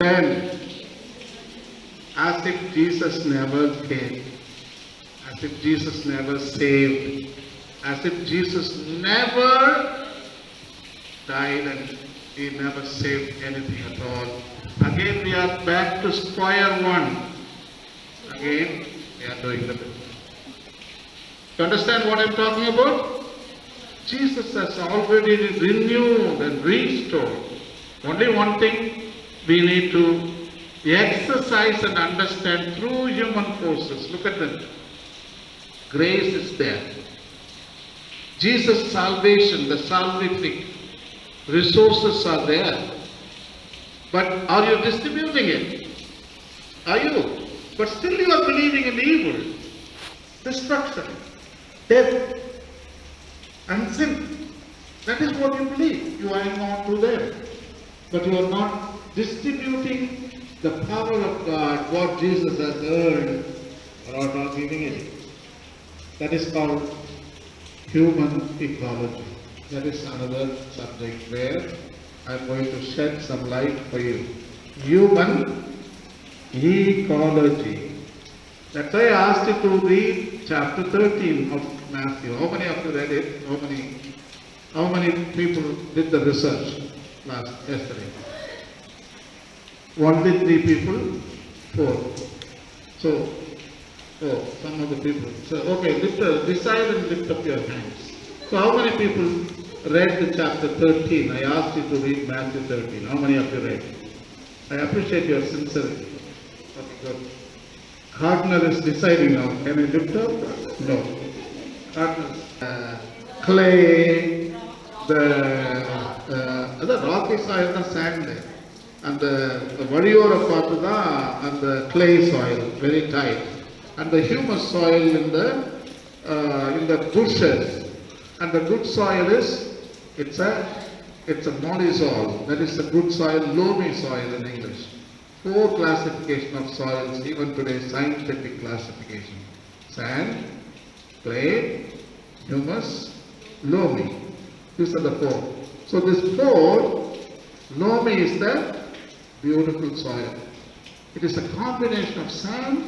Then, as if Jesus never came, as if Jesus never saved, as if Jesus never died and he never saved anything at all. Again, we are back to square one. Again, we are doing the business. You understand what I'm talking about? Jesus has already renewed and restored. Only one thing we need to exercise and understand through human forces. Look at that. Grace is there. Jesus' salvation, the salvific resources are there. But are you distributing it? Are you? But still you are believing in evil, destruction, death, and sin. That is what you believe. You are not to them. But you are not distributing the power of God, what Jesus has earned, or are not giving it. That is called human ecology. That is another subject where I am going to shed some light for you. Human ecology. That's why I asked you to read chapter 13 of Matthew. How many of you read it? How many people did the research yesterday? Only 3 people? 4. So, some of the people. So, okay, decide and lift up your hands. So, how many people read the chapter 13? I asked you to read Matthew 13. How many of you read? I appreciate your sincerity. Okay, good. Gardner is deciding now. Can I lift up? No. Gardner. Clay, the rocky soil, the sand there. And the vadiyora part and the clay soil, very tight. And the humus soil in the bushes. And the good soil is, it's a molly soil. That is the good soil, loamy soil in English. 4 classification of soils, even today, scientific classification. Sand, clay, humus, loamy. These are the 4. So this 4, loamy is the beautiful soil. It is a combination of sand,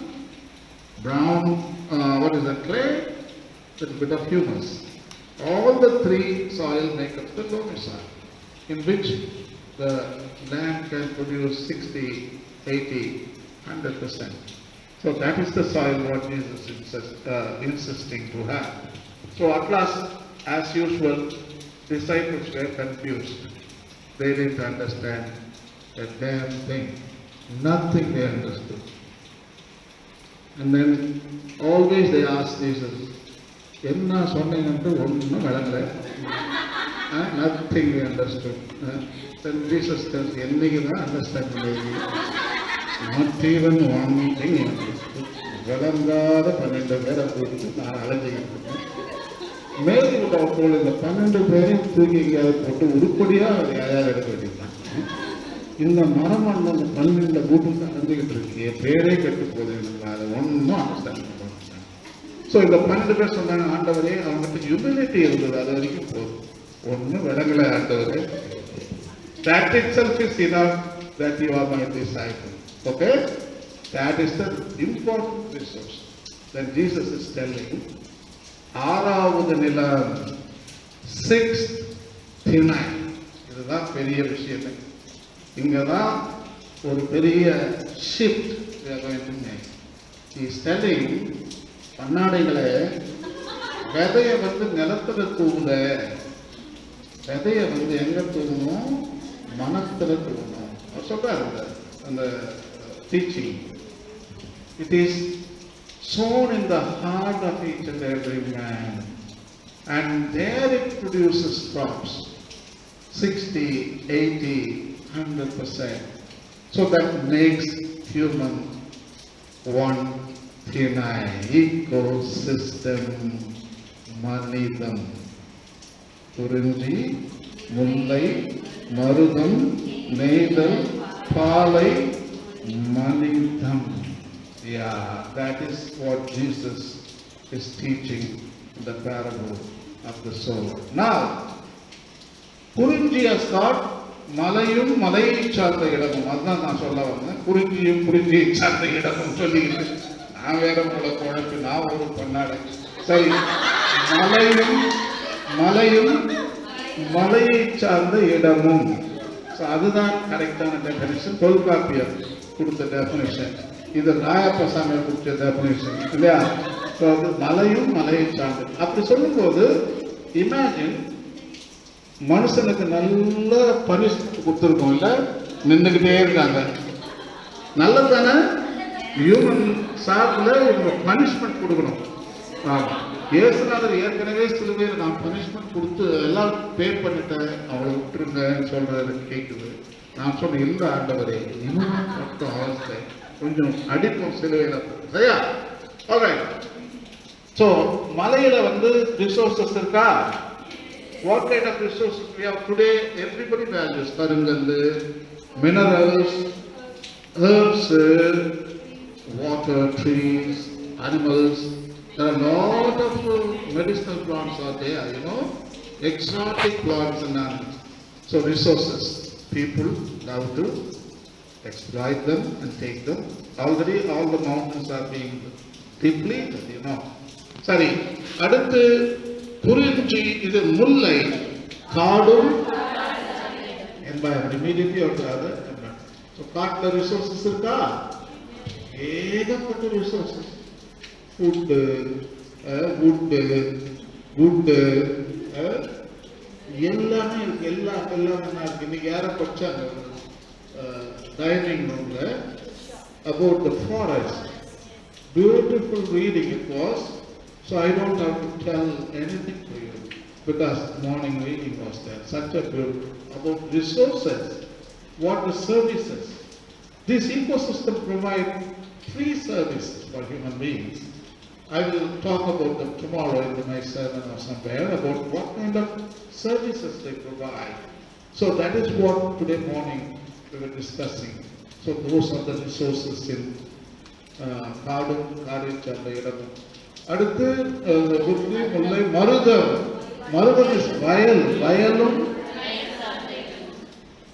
brown, clay, a little bit of humus. All the 3 soil make up the loamy soil, in which the land can produce 60, 80, 100%. So that is the soil what Jesus is insisting to have. So at last, as usual, disciples were confused. They didn't understand a damn thing. Nothing they understood. And then always they asked Jesus, Enna சொன்னீங்கன்ட்டு ஒன்றும் விளங்கல. Nothing we understood. Then Jesus tells, என்னைக்கு தான் understand பண்ணீங்க? Not even one thing understood. விளங்காத 12 பேரை குறித்து நான் அலைஞ்சிக்கிட்டு இருக்கேன். மேலே போல இந்த 12 பேரையும் தூக்கி எங்கேயாவது போட்டு உருப்படியாக யாராவது எடுக்க வேண்டியதுதான். இந்த மரம் அந்த 12 கூட்டம் தான் அழிஞ்சிக்கிட்டு இருக்கு. என் பேரே கெட்டு போகுது. அதை ஒன்றும் அண்டர்ஸ்டாண்ட் பண்ண. ஸோ இந்த 12 பேர் சொன்னாங்க, ஆண்டவரே அவங்ககிட்ட ஹியூமிலிட்டி இருந்தது, அது வரைக்கும் போதும். ஒன்றும் விளங்கலை ஆண்டவரே. That itself is enough that you are my disciple. Okay? That is the important resource. Then Jesus is telling, 6வது நிலம், 6th Sinai. இதுதான் பெரிய விஷயமே. இங்கதான் ஒரு பெரிய shift we are going to make. He is telling, பண்ணாடைகளை விதைய நிலத்துல தூவுல, விதைய எங்க தூவணும்? மனத்துல தூவணும். சொல்றாரு அந்த teaching. It is sown in the heart of each and every man, and there it produces crops, 60, 80, 100%. So that makes human one ecosystem, மனிதம். குறிஞ்சி, முல்லை, மருதம், நெய்தல், பாலை, மனிதம். Yeah, that is what Jesus is teaching in the parable of the sower. Now, குறிஞ்சி has got மலையும் மலையை சார்ந்த இடமும், அதுதான் நான் சொல்ல வந்தேன். குறிஞ்சியும் குறிஞ்சியை சார்ந்த இடமும் சொல்லிக்கிட்டு நான் வேற உங்களை குழப்பி நான் ஒரு பண்ணாடு. சரி, மலையும் மலையும் மலையை சார்ந்த இடமும், அதுதான் கரெக்டான டெஃபினிஷன். தொல்காப்பியர் கொடுத்த டெஃபினிஷன், இது ராயப்ப சாமி கொடுத்த டெஃபினிஷன் இல்லையா? ஸோ அது மலையும் மலையை சார்ந்தது. அப்படி சொல்லும்போது இமேஜின் மனுஷனுக்கு நல்ல பனிஷ்மெண்ட் கொடுத்துருக்கோம் இல்லை, நின்றுக்கிட்டே இருக்காங்க. நல்லது தானே? ஹியூமன் சார்பில் இவங்க பனிஷ்மெண்ட் கொடுக்கணும். ஆமாம், இயேசுநாதர் ஏற்கனவே சிலுவையில் நான் பனிஷ்மெண்ட் கொடுத்து எல்லாம் பே பண்ணிட்டேன், அவளை விட்டுருங்கன்னு சொல்றது கேட்குது. நான் சொன்ன இல்லை ஆண்டவரே, இன்னும் மட்டும் அவஸ்தை கொஞ்சம் அடிப்போம் சிலுவையில், சரியா? ஆல்ரைட். ஸோ மலையில ரிசோர்சஸ் இருக்கா? What kind of resources we have today? Everybody values கருங்கல், minerals, herbs, water, trees, animals. There are a lot of medicinal plants are there, you know, exotic plants and animals. So resources, people love to exploit them and take them. Already all the mountains are being depleted, you know. சரி, அடுத்து குறிஞ்சி, இது முல்லை, காடும் environment. Immediately or the other environment. So காட்டுல resources இருக்கா? ஏகப்பட்ட resources. Food, wood, wood, எல்லாமே இருக்கு. எல்லாம் என்ன இருக்கு? இன்னைக்கு யாரை படிச்சாங்க டைனிங் ரூம்ல about the forest. Beautiful reading it was. So I don't have to tell anything to you because morning reading was there. Such a good about resources. What the services? This ecosystem provide free services for human beings. I will talk about them tomorrow in my sermon or somewhere about what kind of services they provide. So that is what today morning we were discussing. So those are the resources in காடும் காரின் சார்ந்த இடமும். அடுத்து குறிஞ்சி, முல்லை, மருதம். மருதம் is வயல், வயலும்.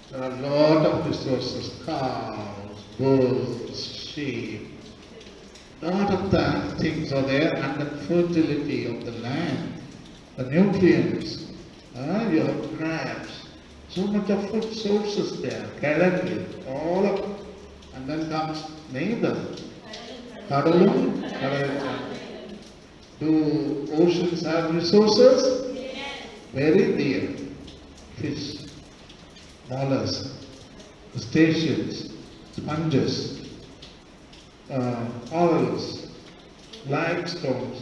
There are a lot of resources, cows, bulls, sheep, lot of things are there, and the fertility of the land, the nutrients, you have crabs, so much of food sources there, currently, all of, and then comes neither. Kadalum, Kadalum. Do oceans have resources? Very dear. Fish, mollusks, crustaceans, sponges, corals, limestones.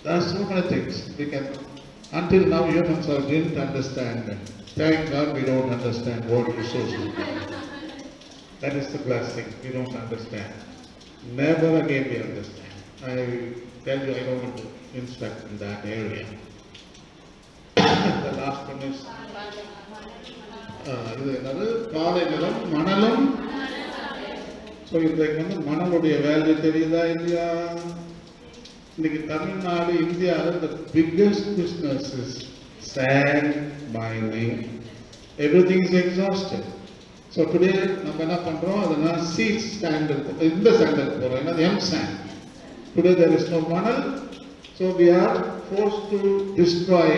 There are so many things we can. Until now, humans didn't understand them. Thank God we don't understand what resources are. That is the blessing. We don't understand. Never again we understand. I tell you, I don't want to instruct in that area. The last one is இது என்னது? காலை நிலம், மணலும். So இன்றைக்கு மணலுடைய value தெரியுதா இல்லையா? இன்னைக்கு தமிழ்நாடு, இந்தியாவில் the biggest business is sand mining. Everything is exhausted. So today நம்ம என்ன பண்றோம்? அதனால seed standard, இந்த ஸ்டாண்டர்ட் போறோம். என்னது? M sand. Today there is no manal, so we are forced to destroy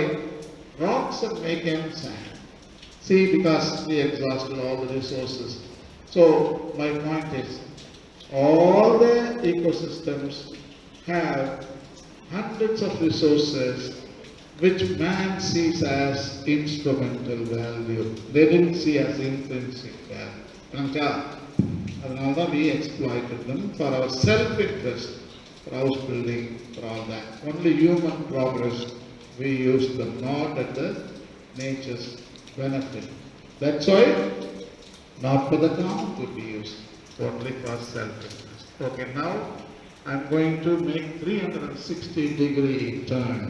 rocks and make M sand. See, because we exhausted all the resources. So my point is, all the ecosystems have hundreds of resources which man sees as instrumental value. They didn't see as intrinsic value. Adhanalda we exploited them for our self-interest, for house building, for all that. Only human progress we use them, not at the nature's benefit. That's why not for the common to be used, only for self-interest. Okay, now I'm going to make 360-degree turn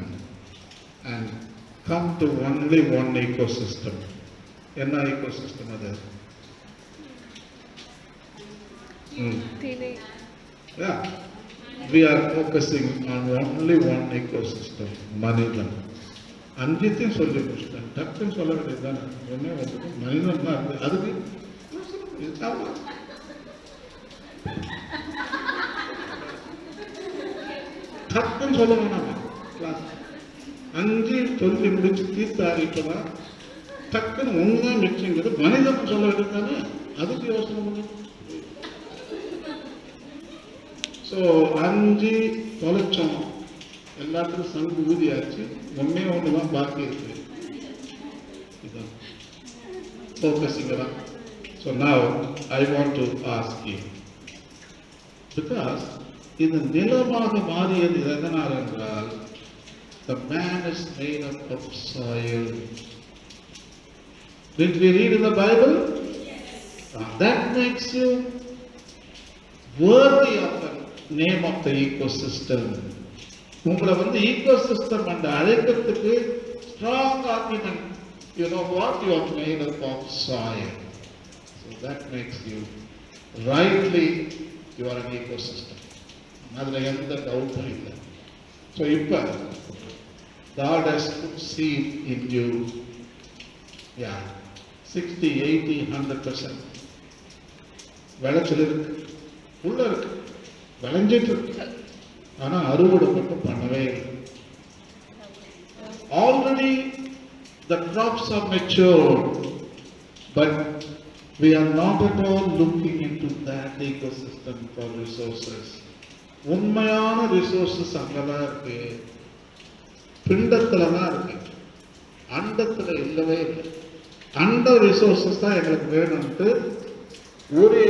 and come to only one ecosystem. Enna ecosystem adu? Yeah. We are focusing on only one ecosystem, Manidam. அஞ்சித்தையும் சொல்லி முடிச்சிட்டேன். டக்குன்னு சொல்ல வேண்டியது தானே, ஒன்னே வந்துட்டு மனிதன் தான் இருந்து அதுக்கு டக்குன்னு சொல்ல வேணாமா கிளாஸ் 5 சொல்லி முடிச்சு தீர்த்து ஆகிட்டதான் டக்குன்னு ஒன்றா மிச்சங்கிறது மனிதன் சொல்ல வேண்டியது தானே, அதுக்கு யோசனை பண்ணி. ஸோ 5 தொலைச்சோம், எல்லாத்துக்கும் சங்கு ஊதியாச்சு, ஒன்னே ஒன்று தான் பாக்கி இருக்கு. இதுதான் ஃபோக்கஸிங் தான். So now I want to ask you, because இது நிலமாக மாறியது எதனால் என்றால் the man is made up of soil. Did we read in the Bible? Yes. That makes you worthy of the name of the ecosystem. உங்களை வந்து ecosystem and அழைக்கிறதுக்கு strong argument. You know what? You are made up of soil. So that makes you rightly you are an ecosystem. அதுல எந்த டவுட்டும் இல்லை. So இப்போ God has put seed in you. Yeah, 60, 80, 100% விளைச்சல் இருக்கு, உள்ள இருக்கு, விளைஞ்சிட்டு இருக்கு. ஆனா அறுவடை மட்டும் பண்ணவே இல்லை. Already the crops are matured, but we are not at all looking into that ecosystem for resources. உண்மையான ரிசோர்ஸஸ் அங்கதான் இருக்கு, பிண்டத்துல தான் இருக்கு, அண்டத்துல இல்லவே இல்லை. அண்ட ரிசோர்ஸஸ் தான் எங்களுக்கு வேணும்ட்டு ஒரே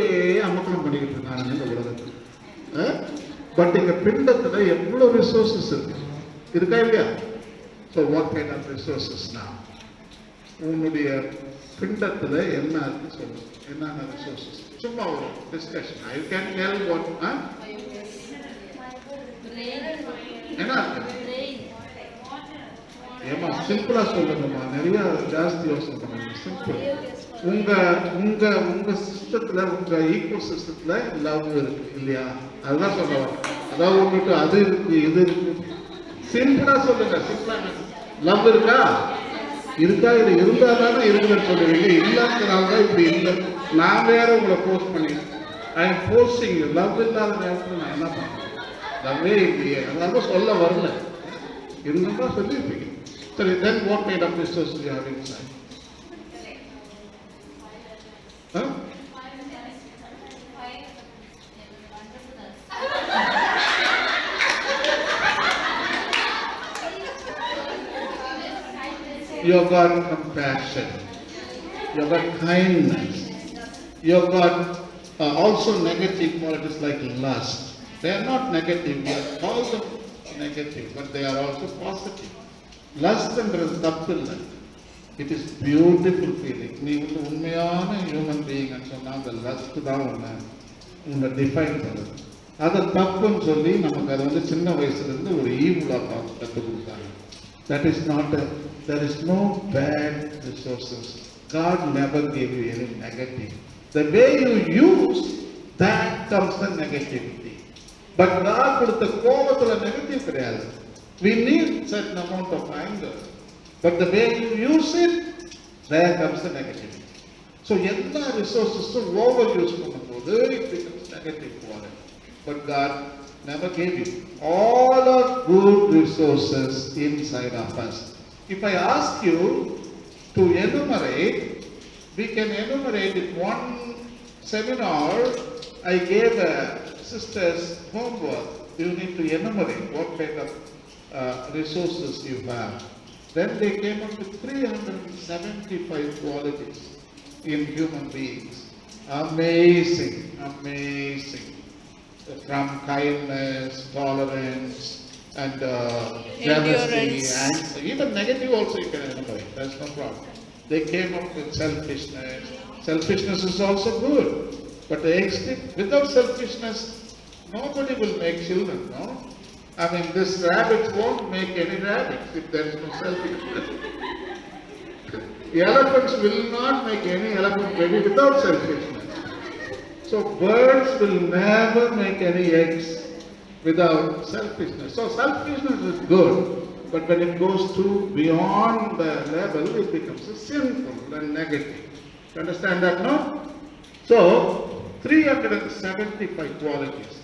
அமக்கலம் பண்ணிக்கிட்டு இருக்காங்க இந்த உலகத்துக்கு. பட் எங்க பிண்டத்துல எவ்வளவு ரிசோர்ஸஸ் இருக்கு, இருக்கா இல்லையா? ஸோ வாட் கைண்ட் ஆஃப் ரிசோர்ஸஸ்னா உன்னுடைய பிண்டத்துல என்ன இருக்கு சொல்லு, என்னென்ன ரிசோர்ஸஸ்? சும்மா ஒரு discussion. I can tell what என்ன இருக்கு? ஏமா சிம்பிளா சொல்லுங்கம்மா, நிறைய ஜாஸ்தி யோசனை பண்ணுங்க. சிம்பிள். உங்க உங்க உங்க சிஸ்டத்துல, உங்க ஈகோ சிஸ்டத்துல லவ் இருக்கு இல்லையா? அதுதான் சொல்ல வரேன். அதாவது உங்களுக்கு அது இருக்கு, இது இருக்கு. சிம்பிளா சொல்லுங்க. சிம்பிளா லவ் இருக்கா? இருக்கா? இது இருந்தா தானே இருக்குன்னு சொல்லுவீங்க. இல்லாதனால தான் இப்படி இல்லை. நான் வேற உங்களை போஸ்ட் பண்ணிடுறேன். I am posting. லவ் இல்லாத நேரத்தில் நான் என்ன பண்ணேன்? லவ்வே இல்லையே, அதனால சொல்ல வரல. இருந்தா சொல்லியிருப்பீங்க. சரி, then what kind of resources you have inside? You have got compassion, you have got kindness, you have got also negative qualities like lust. They are not negative, we are called them negative, but they are also positive. Lust என்றது தப்பு இல்லை. It is beautiful feeling. நீ வந்து உண்மையான human பீயிங்னு சொன்னா அந்த lost தான் உன்னை டிஃபைன் பண்ணுது. அதை தப்புன்னு சொல்லி நமக்கு அதை வந்து சின்ன வயசுல இருந்து ஒரு ஈவுலா பார்த்து கற்றுக் கொடுத்தாங்க. That is not there is no bad resources. God never gave you any negative. The way you use that comes the negativity. But God கொடுத்த கோபத்துல நெகட்டிவ் கிடையாது. We need certain amount of anger, but the way you use it, there comes the negativity. So எல்லா resources over use பண்ணும்போது it becomes negative quality. But God never gave you. All are good resources inside of us. If I ask you to enumerate, we can enumerate in one seminar. I gave sisters homework. You need to enumerate what kind of resources you have. Then they came up with 375 qualities in human beings. Amazing, amazing. From kindness, tolerance, and jealousy, and even negative also you can enumerate. That's no problem. They came up with selfishness. Selfishness is also good, but the extent without selfishness, nobody will make children. No. I mean, this rabbit won't make any rabbits if there is no selfishness. Elephants will not make any elephant baby without selfishness. So birds will never make any eggs without selfishness. So selfishness is good, but when it goes to beyond the level, it becomes a sinful and negative. You understand that now? So, 375 qualities.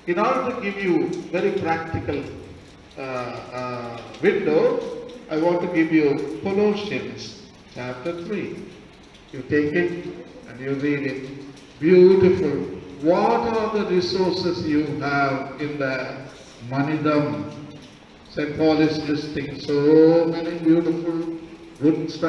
In order to give you very practical window, I want to give you Colossians chapter 3. You take it and you read it. Beautiful. What are the resources you have in the Manidam? St. Paul is listing so many beautiful good stuff.